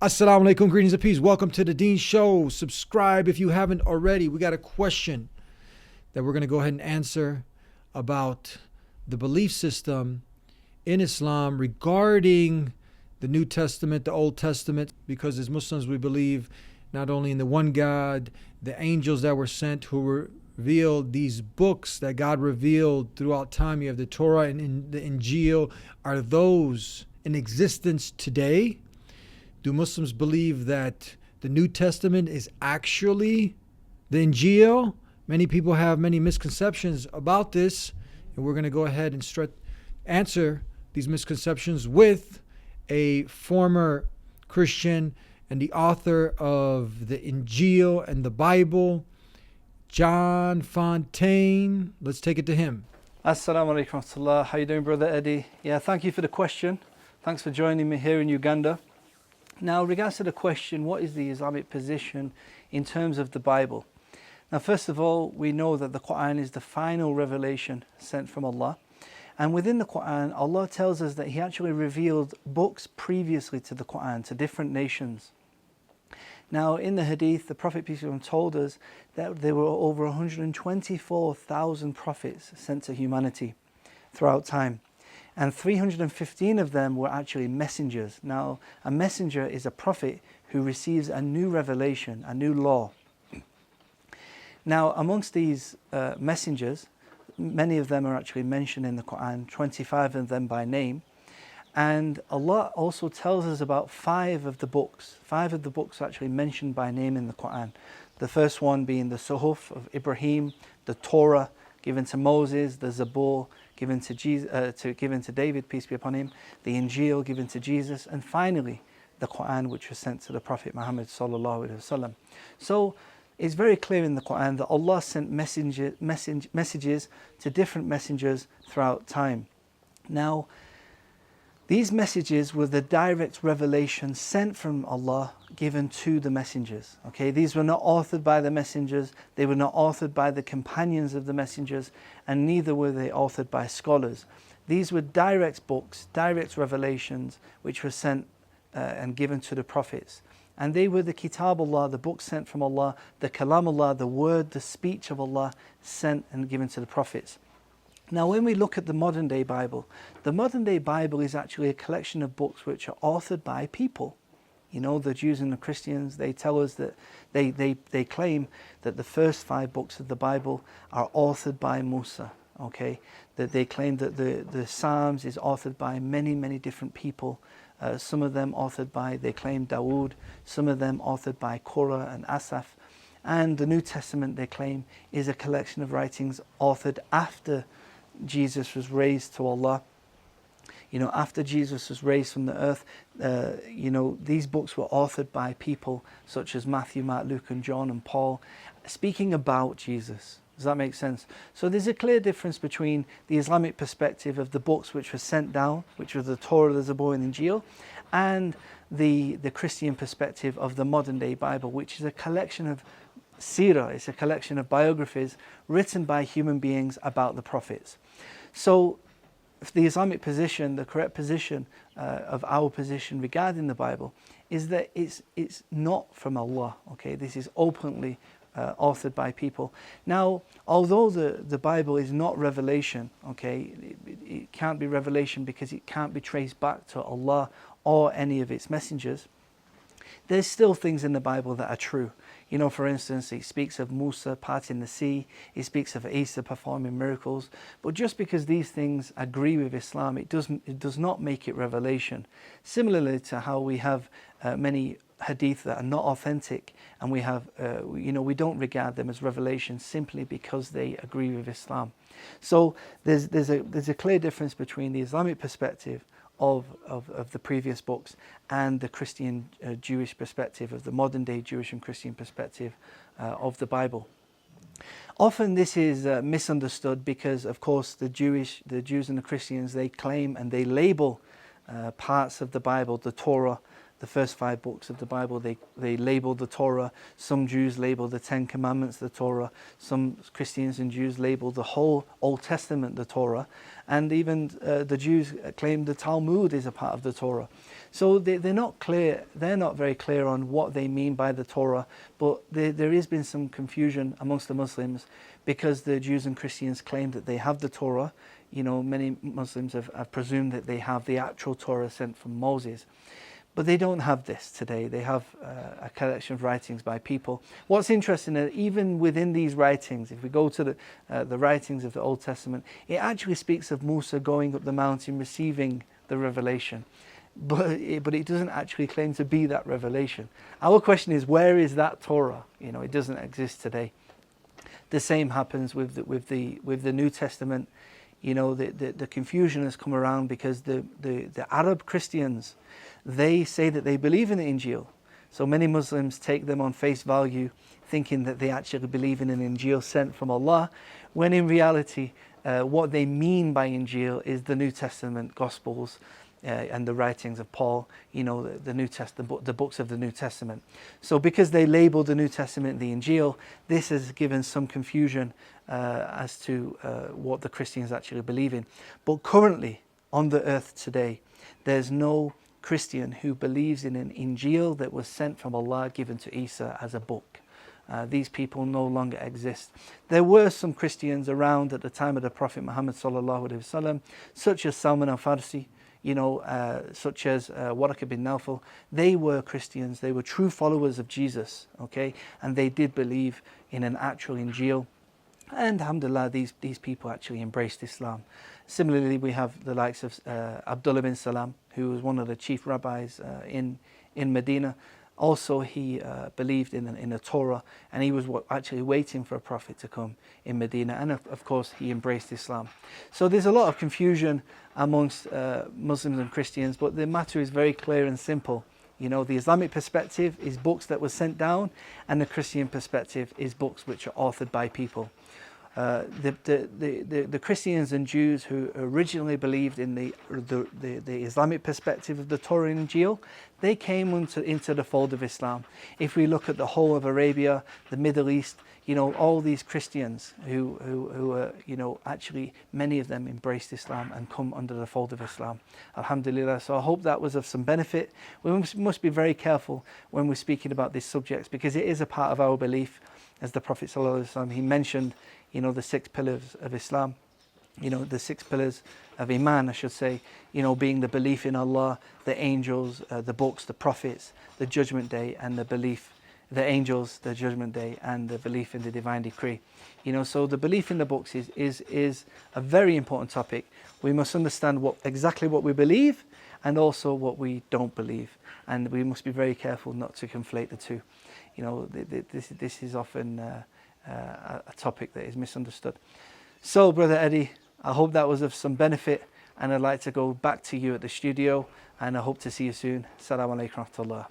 Assalamu alaikum, greetings and peace. Welcome to the Dean Show. Subscribe if you haven't already. We got a question that we're going to go ahead and answer about the belief system in Islam regarding the New Testament, the Old Testament, because as Muslims we believe not only in the one God, the angels that were sent who revealed these books that God revealed throughout time. You have the Torah and the Injeel. Are those in existence today? Do Muslims believe that the New Testament is actually the Injeel? Many people have many misconceptions about this, and we're going to go ahead and answer these misconceptions with a former Christian and the author of the Injeel and the Bible, John Fontain. Let's take it to him. Assalamu alaikum warahmatullah. How you doing, Brother Eddie? Yeah, thank you for the question. Thanks for joining me here in Uganda. Now, in regards to the question, what is the Islamic position in terms of the Bible? Now, first of all, we know that the Quran is the final revelation sent from Allah. And within the Quran, Allah tells us that He actually revealed books previously to the Quran, to different nations. Now, in the Hadith, the Prophet peace be upon him told us that there were over 124,000 prophets sent to humanity throughout time. And 315 of them were actually messengers. Now, a messenger is a prophet who receives a new revelation, a new law. Now, amongst these messengers, many of them are actually mentioned in the Quran, 25 of them by name. And Allah also tells us about five of the books. Five of the books are actually mentioned by name in the Quran. The first one being the Suhuf of Ibrahim, the Torah given to Moses, the Zabur given to David, peace be upon him, the Injeel given to Jesus, and finally the Quran, which was sent to the Prophet Muhammad sallallahu alaihi wasallam. So it's very clear in the Quran that Allah sent messages to different messengers throughout time. Now, these messages were the direct revelation sent from Allah given to the messengers. Okay, these were not authored by the messengers, they were not authored by the companions of the messengers, and neither were they authored by scholars. These were direct books, direct revelations, which were sent and given to the prophets. And they were the Kitab Allah, the book sent from Allah, the Kalam Allah, the word, the speech of Allah sent and given to the prophets. Now, when we look at the modern day Bible, the modern day Bible is actually a collection of books which are authored by people. You know, the Jews and the Christians, they tell us that they claim that the first five books of the Bible are authored by Musa, okay? That they claim that the Psalms is authored by many different people. Some of them authored by, they claim, Dawood, some of them authored by Korah and Asaph. And the New Testament, they claim, is a collection of writings authored after Jesus was raised to Allah. You know, after Jesus was raised from the earth, you know, these books were authored by people such as Matthew, Mark, Luke and John and Paul, speaking about Jesus. Does that make sense? So there's a clear difference between the Islamic perspective of the books which were sent down, which were the Torah, the Zabur and Injeel, and the Christian perspective of the modern day Bible, which is a collection of seerah, it's a collection of biographies written by human beings about the prophets. So the Islamic position, the correct position of our position regarding the Bible is that it's not from Allah. Okay, this is openly authored by people. Now, although the Bible is not revelation, okay, it can't be revelation because it can't be traced back to Allah or any of its messengers, there's still things in the Bible that are true. You know, for instance, it speaks of Musa parting the sea, it speaks of Isa performing miracles, but just because these things agree with Islam, it does not make it revelation. Similarly to how we have many hadith that are not authentic, and we have, you know, we don't regard them as revelation simply because they agree with Islam. So there's a clear difference between the Islamic perspective of the previous books and the Christian Jewish perspective, of the modern day Jewish and Christian perspective of the Bible. Often this is misunderstood because, of course, the Jews and the Christians, they claim and they label parts of the Bible, the Torah, the first 5 books of the Bible. They label the Torah. Some Jews label the 10 Commandments the Torah. Some Christians and Jews label the whole Old Testament the Torah. And even the Jews claim the Talmud is a part of the Torah. So they're not clear. They're not very clear on what they mean by the Torah. But there has been some confusion amongst the Muslims because the Jews and Christians claim that they have the Torah. You know, many Muslims have presumed that they have the actual Torah sent from Moses. But they don't have this today. They have a collection of writings by people. What's interesting is even within these writings, if we go to the writings of the Old Testament, it actually speaks of Musa going up the mountain, receiving the revelation. But it doesn't actually claim to be that revelation. Our question is, where is that Torah? You know, it doesn't exist today. The same happens with the New Testament. You know, the confusion has come around because the Arab Christians, they say that they believe in the Injeel. So many Muslims take them on face value, thinking that they actually believe in an Injeel sent from Allah, when in reality, what they mean by Injeel is the New Testament Gospels and the writings of Paul, you know, the New Testament, the books of the New Testament. So because they label the New Testament the Injeel, this has given some confusion as to what the Christians actually believe in. But currently, on the earth today, there's no Christian who believes in an Injeel that was sent from Allah, given to Isa as a book. These people no longer exist. There were some Christians around at the time of the Prophet Muhammad sallallahu alaihi wasallam, such as Salman al-Farsi, you know, such as Waraka bin Nawfal. They were Christians. They were true followers of Jesus, okay? And they did believe in an actual Injeel. And alhamdulillah, these people actually embraced Islam. Similarly, we have the likes of Abdullah bin Salam, who was one of the chief rabbis in Medina. Also, he believed in a Torah, and he was actually waiting for a prophet to come in Medina. And of course, he embraced Islam. So there's a lot of confusion amongst Muslims and Christians, but the matter is very clear and simple. You know, the Islamic perspective is books that were sent down, and the Christian perspective is books which are authored by people. The Christians and Jews who originally believed in the Islamic perspective of the Torah and Injeel, they came into the fold of Islam. If we look at the whole of Arabia, the Middle East, you know, all these Christians who you know, actually many of them embraced Islam and come under the fold of Islam. Alhamdulillah. So I hope that was of some benefit. We must be very careful when we're speaking about these subjects, because it is a part of our belief. As the Prophet ﷺ, he mentioned, you know, the 6 pillars of Islam, you know, the 6 pillars of Iman, I should say, you know, being the belief in Allah, the angels, the books, the prophets, the judgment day, and the belief, the angels, the judgment day, and the belief in the divine decree. You know, so the belief in the books is a very important topic. We must understand exactly what we believe and also what we don't believe. And we must be very careful not to conflate the two. You know, this is often a topic that is misunderstood. So, Brother Eddie, I hope that was of some benefit, and I'd like to go back to you at the studio, and I hope to see you soon. Assalamu alaikum wa rahmatullah.